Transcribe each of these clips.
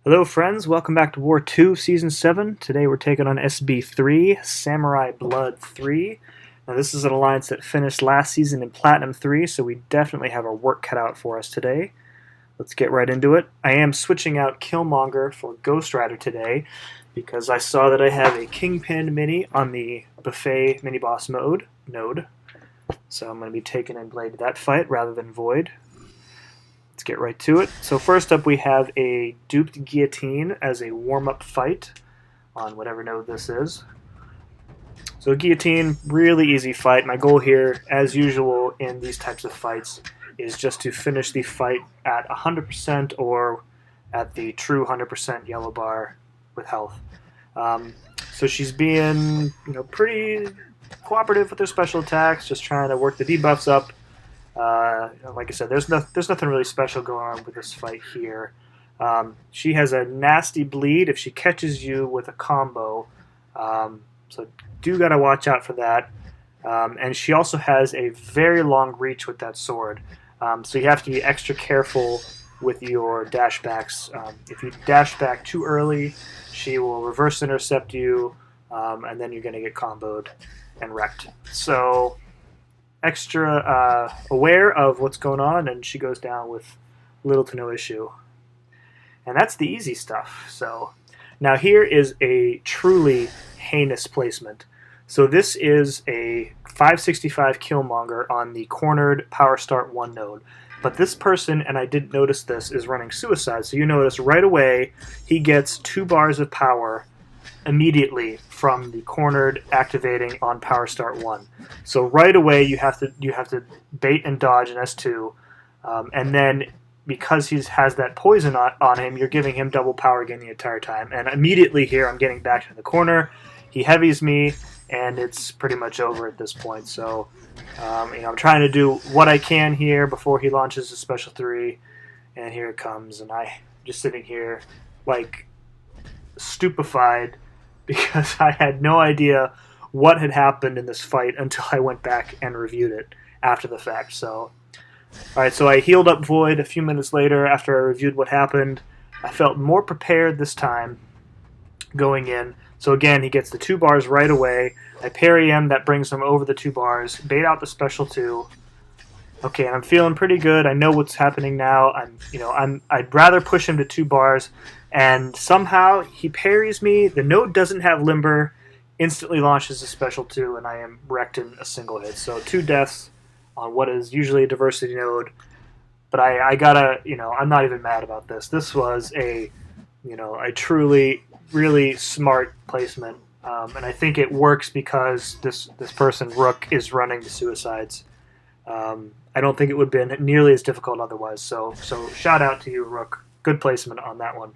Hello friends, welcome back to War 2 Season 7. Today we're taking on SB3, Samurai Blood 3. Now this is an alliance that finished last season in Platinum 3, so we definitely have our work cut out for us today. Let's get right into it. I am switching out Killmonger for Ghost Rider today because I saw that I have a Kingpin mini on the Buffet mini-boss node. So I'm going to be taking in Blade to that fight rather than Void. Let's get right to it. So first up we have a duped guillotine as a warm-up fight on whatever node this is. So guillotine, really easy fight. My goal here, as usual in these types of fights, is just to finish the fight at 100% or at the true 100% yellow bar with health. So she's being, pretty cooperative with her special attacks, just trying to work the debuffs up. Like I said, there's nothing really special going on with this fight here. She has a nasty bleed if she catches you with a combo, so do gotta watch out for that. And she also has a very long reach with that sword, so you have to be extra careful with your dash backs. If you dash back too early, she will reverse intercept you, and then you're gonna get comboed and wrecked. So extra aware of what's going on, and she goes down with little to no issue. And that's the easy stuff. So now here is a truly heinous placement. So this is a 565 Killmonger on the cornered Power Start 1 node. But this person, and I didn't notice this, is running Suicide. So you notice right away he gets 2 bars of power immediately from the cornered activating on Power Start 1. So right away you have to bait and dodge an S2, and then because he has that poison on him, you're giving him double power again the entire time. And immediately here I'm getting back to the corner, he heavies me, and it's pretty much over at this point. So I'm trying to do what I can here before he launches his Special 3, and here it comes, and I'm just sitting here like stupefied because I had no idea what had happened in this fight until I went back and reviewed it after the fact. So, alright, so I healed up Void a few minutes later after I reviewed what happened. I felt more prepared this time going in. So again, he gets the 2 bars right away. I parry him, that brings him over the 2 bars. Bait out the Special 2. Okay, and I'm feeling pretty good. I know what's happening now. I'd rather push him to 2 bars, and somehow he parries me. The node doesn't have limber, instantly launches a Special 2, and I am wrecked in a single hit. So 2 deaths on what is usually a diversity node. But I gotta, I'm not even mad about this. This was a truly, really smart placement, and I think it works because this person Rook is running the suicides. I don't think it would have been nearly as difficult otherwise. So shout out to you, Rook. Good placement on that one.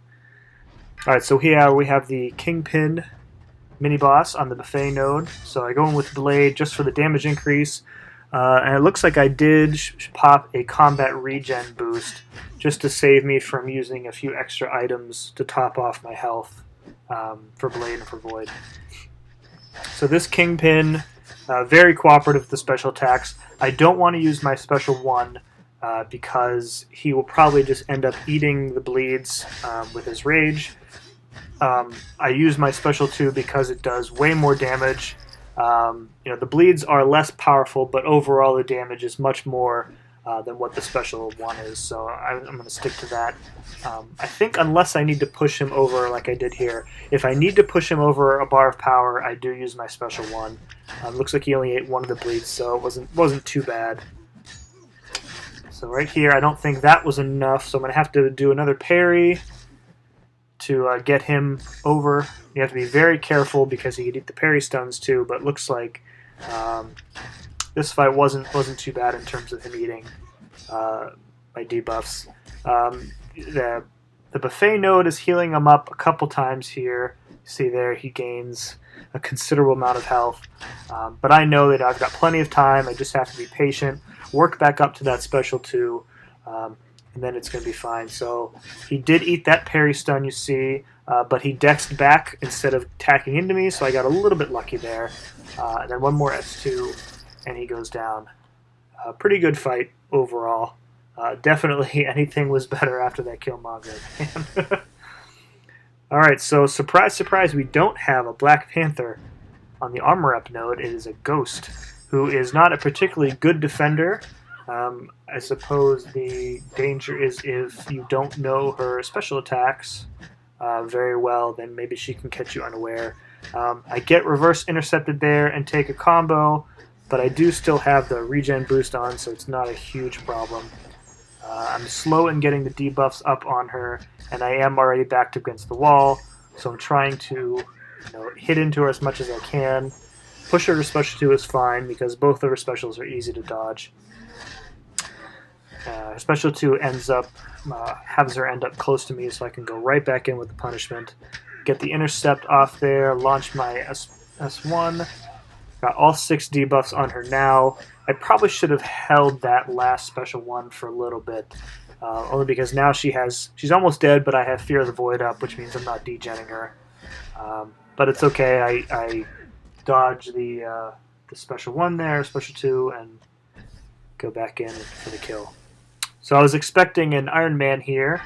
All right, so here we have the Kingpin mini-boss on the Buffet node. So I go in with Blade just for the damage increase. And it looks like I did pop a combat regen boost just to save me from using a few extra items to top off my health for Blade and for Void. So this Kingpin, very cooperative with the special attacks. I don't want to use my Special 1 because he will probably just end up eating the bleeds with his rage. I use my Special 2 because it does way more damage. The bleeds are less powerful, but overall the damage is much more than what the Special 1 is, so I'm going to stick to that. I think unless I need to push him over like I did here, if I need to push him over a bar of power, I do use my Special 1. Looks like he only ate 1 of the bleeds, so it wasn't too bad. So right here, I don't think that was enough, so I'm going to have to do another parry to get him over. You have to be very careful because he could eat the parry stuns too, but looks like this fight wasn't too bad in terms of him eating my debuffs. The Buffet node is healing him up a couple times here. See there, he gains a considerable amount of health. But I know that I've got plenty of time. I just have to be patient, work back up to that Special 2, and then it's going to be fine. So he did eat that parry stun, you see, but he dexed back instead of attacking into me, so I got a little bit lucky there. And then 1 more S2, and he goes down. Pretty good fight overall. Definitely anything was better after that Killmonger. Alright, so surprise, surprise, we don't have a Black Panther on the armor up node. It is a Ghost, who is not a particularly good defender. I suppose the danger is if you don't know her special attacks very well, then maybe she can catch you unaware. I get reverse intercepted there and take a combo, but I do still have the regen boost on, so it's not a huge problem. I'm slow in getting the debuffs up on her, and I am already backed against the wall, so I'm trying to hit into her as much as I can. Push her to special 2 is fine, because both of her specials are easy to dodge. Special 2 has her end up close to me, so I can go right back in with the punishment. Get the intercept off there, launch my S1. Got all 6 debuffs on her now. I probably should have held that last special 1 for a little bit, only because now she's almost dead, but I have Fear of the Void up, which means I'm not degenning her. But it's okay. I dodge the special 1 there, special 2, and go back in for the kill. So I was expecting an Iron Man here,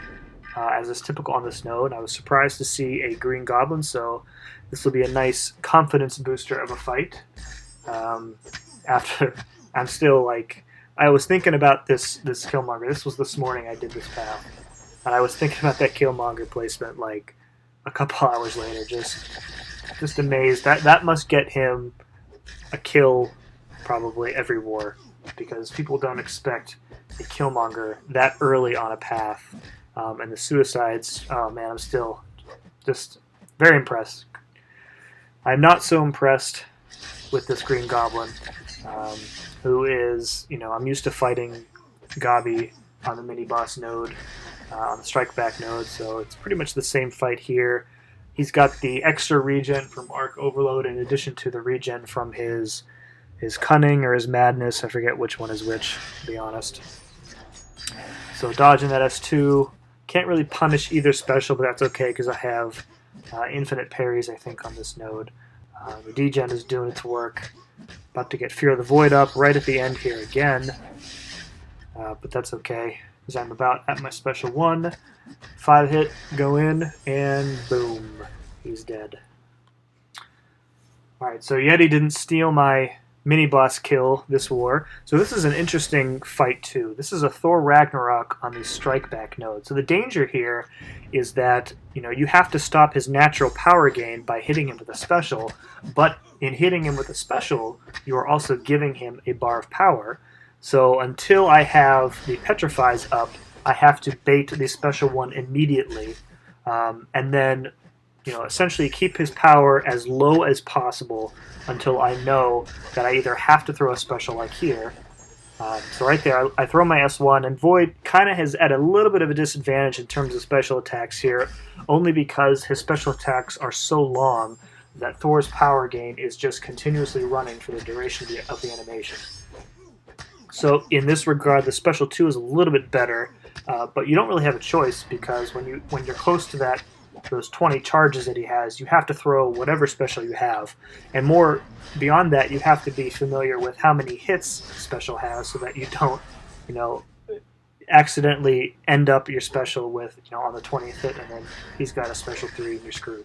as is typical on this node. I was surprised to see a Green Goblin, so this will be a nice confidence booster of a fight. After I'm still I was thinking about this Killmonger. This was this morning I did this path, and I was thinking about that Killmonger placement a couple hours later. Just amazed. That must get him a kill probably every war, because people don't expect a Killmonger that early on a path. And the suicides, oh man, I'm still just very impressed. I'm not so impressed with this Green Goblin, who is, I'm used to fighting Gabi on the mini-boss node, on the strike back node, so it's pretty much the same fight here. He's got the extra regen from Arc Overload in addition to the regen from his Cunning or his Madness. I forget which one is which, to be honest. So dodging that S2. Can't really punish either special, but that's okay because I have infinite parries, I think, on this node. The degen is doing its work. About to get Fear of the Void up right at the end here again. But that's okay, because I'm about at my special 1. 5 hit, go in, and boom. He's dead. Alright, so Yeti didn't steal my mini-boss kill this war. So this is an interesting fight too. This is a Thor Ragnarok on the strike back node. So the danger here is that you have to stop his natural power gain by hitting him with a special, but in hitting him with a special, you are also giving him a bar of power. So until I have the Petrifies up, I have to bait the special 1 immediately, and then essentially keep his power as low as possible until I know that I either have to throw a special like here. So right there, I throw my S1, and Void kind of is at a little bit of a disadvantage in terms of special attacks here, only because his special attacks are so long that Thor's power gain is just continuously running for the duration of the animation. So in this regard, the special 2 is a little bit better, but you don't really have a choice, because when you're close to those 20 charges that he has, you have to throw whatever special you have. And more beyond that, you have to be familiar with how many hits special has, so that you don't, accidentally end up your special with, on the 20th hit, and then he's got a special 3 and you're screwed.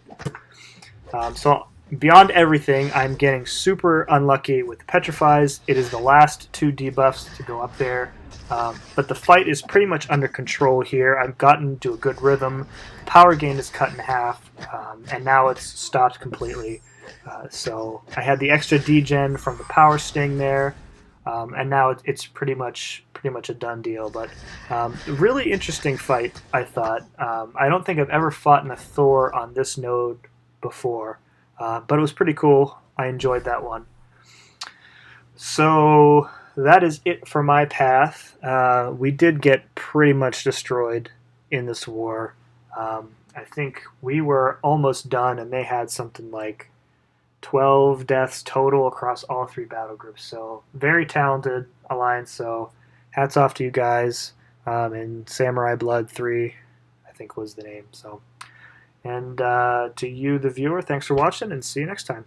So beyond everything, I'm getting super unlucky with the Petrifies. It is the last 2 debuffs to go up there. But the fight is pretty much under control here. I've gotten to a good rhythm. Power gain is cut in half, and now it's stopped completely. So I had the extra degen from the power sting there, and now it's pretty much a done deal. But really interesting fight, I thought. I don't think I've ever fought in a Thor on this node before, but it was pretty cool. I enjoyed that one. So that is it for my path. We did get pretty much destroyed in this war. I think we were almost done, and they had something like 12 deaths total across all 3 battle groups. So very talented alliance. So hats off to you guys. And Samurai Blood 3, I think was the name. So, and to you, the viewer, thanks for watching, and see you next time.